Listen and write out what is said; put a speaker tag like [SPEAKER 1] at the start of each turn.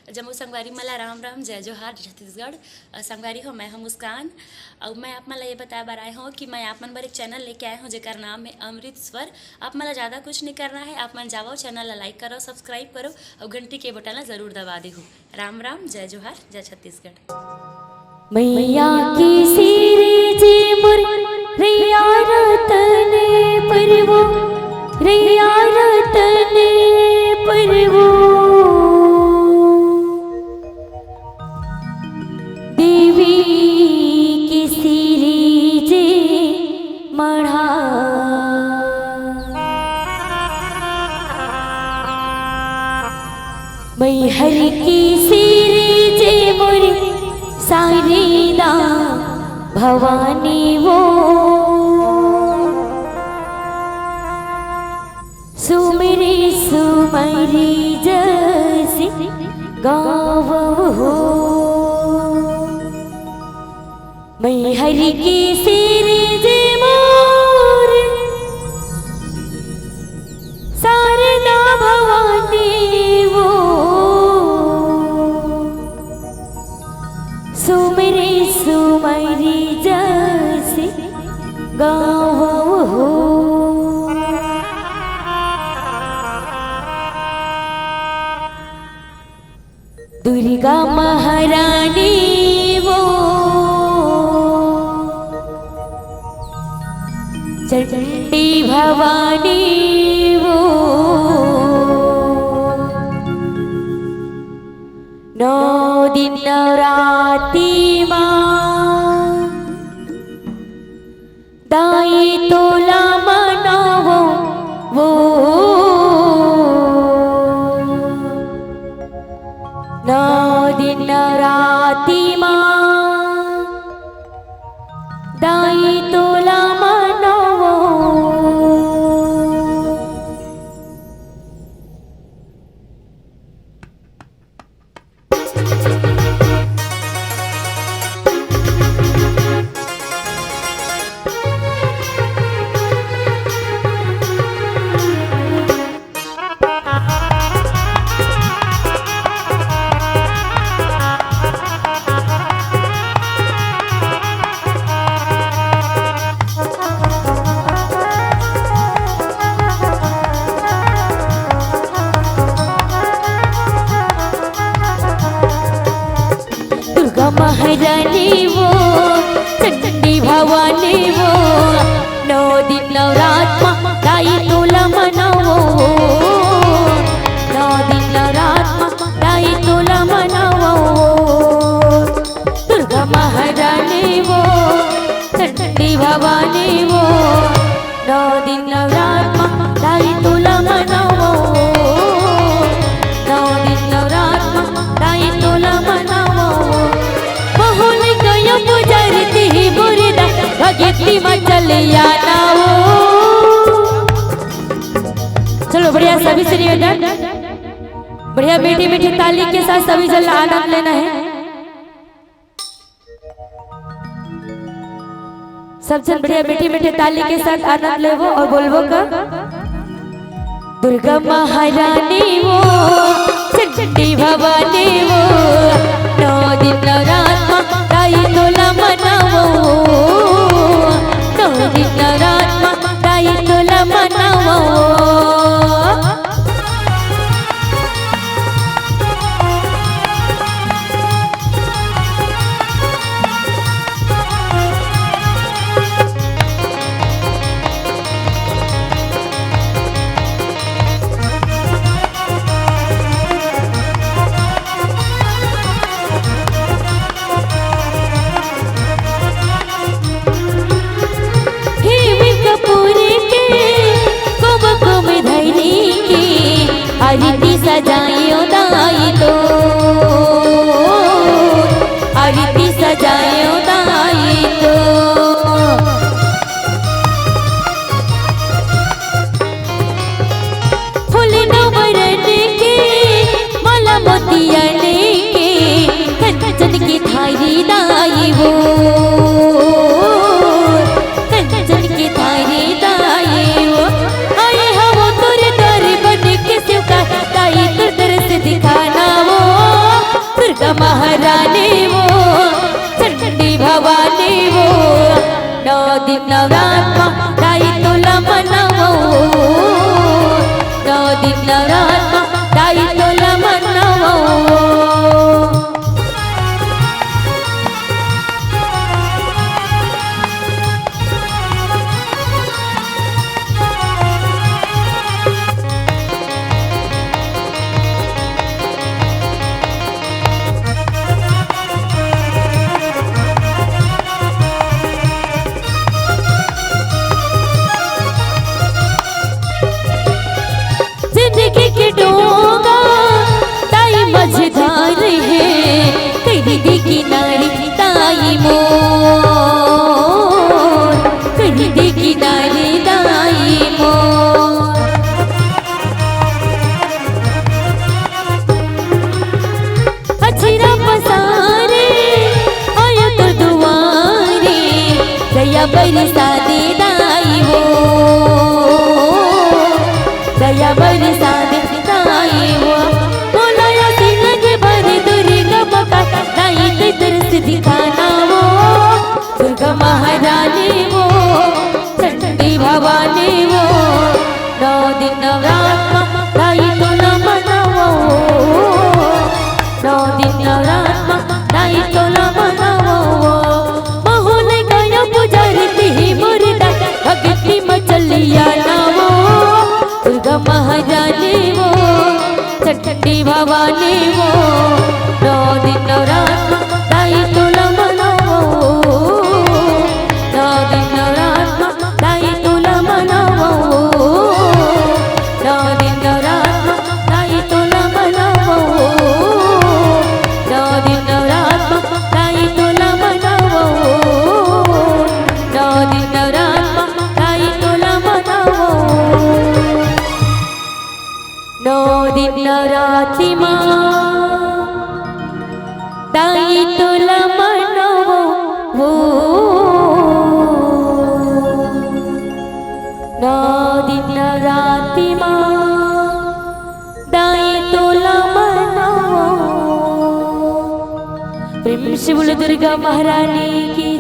[SPEAKER 1] जम्मू संगवारी मला राम राम जय जोहार छत्तीसगढ़। संगवारी हो मैं हूँ मुस्कान और मैं आप मला ये बताया बार आए हूँ कि मैं आप मन बर एक चैनल लेके आए हूँ जेकर नाम है अमृत स्वर। आप मला ज़्यादा कुछ नहीं करना है, आप मन जाओ चैनल ला लाइक करो, सब्सक्राइब करो और घंटी के बटन ला जरूर दबा दे हो। राम राम जय जोहार जय छत्तीसगढ़।
[SPEAKER 2] मैया की सिरे जे मुर रिया रतने परवो रिया रतने परवो देवी की सिरे जे मढ़ा मैहर की सिरे जे मुर सारीदा भवानी वो सुमरी सुमरी जैसी गाव हो मैं हरि की सिर जे मोर सारदा भवानी वो सुमरी सुमरी जैसी गाँव हो दुर्गा महारानी वो चंडी भवानी वो नौ दिन नवरात्रि माँ दाई तोला मनावो वो नौ दिन नवरात्रि माँ दाई तोला मनावो महारानी वो चंडी भवानी वो नौ दिन नवरात्मा दाई तोला मनावो नौ दिन नवरात्मा दाई तोला मनावो दुर्गा महारानी वो चंडी भवानी वो नौ दिन नवरात्मा दाई तोला मनावो नौ दिन नवरात्मा दाई तोला मनावो पुजरती बुरदा भगती मचलिया नाओ। चलो बढ़िया सभी से निवेदन, बढ़िया मीठी मीठी ताली के साथ सभी जन आनंद लेना है। सब जन बढ़िया मीठी मीठी ताली के साथ आनंद लेवो और बोलवो का दुर्गा महारानी वो चंडी भवानी वो नौ दिन नवरात्मा दाई तोला मनावो नौ दिन नवरात्मा दाई तोला मनावो आरती सजाइयो दाई तो आरती सजाइयो दाई तो फूल नवरन के माला मोतियन के कंचन की थारी दाई वो कंचन की थारी दाई वो आए हम तुर दर बन के दाई तो तरस दिखाना वो बरसा दे दाई वो, दया बरसा दे दाई वो। बोलाया सिंह भर दुर्गा मका दाई ते तरस दिखाना वो, दुर्गा महारानी वो, चंडी भवानी वो। 9 दिन नवरात्र दाई तोला मनावो, 9 दिन नवरात्र दाई तोला मनावो। महोने गया पुजारती ही मुर्दा भक्ति मचलिया नावो, दुर्गा महारानी वो, चंडी भवानी वो। 9 दिन नवरात्र दाई तोला मनावो, 9 दिन नवरात्र दाई तोला मनावो, 9 दिन नवरात्र दाई तोला मनावो, 9 दिन नवरात्र दाई तोला मनावो, 9 दिन नवरात्र दाई तोला मनावो। 9 दिन नवरात्रि मां दाई तोला मनावो वो, 9 दिन नवरात्रि मां दाई तोला मनावो। प्रेम से बोलो दुर्गा महारानी की।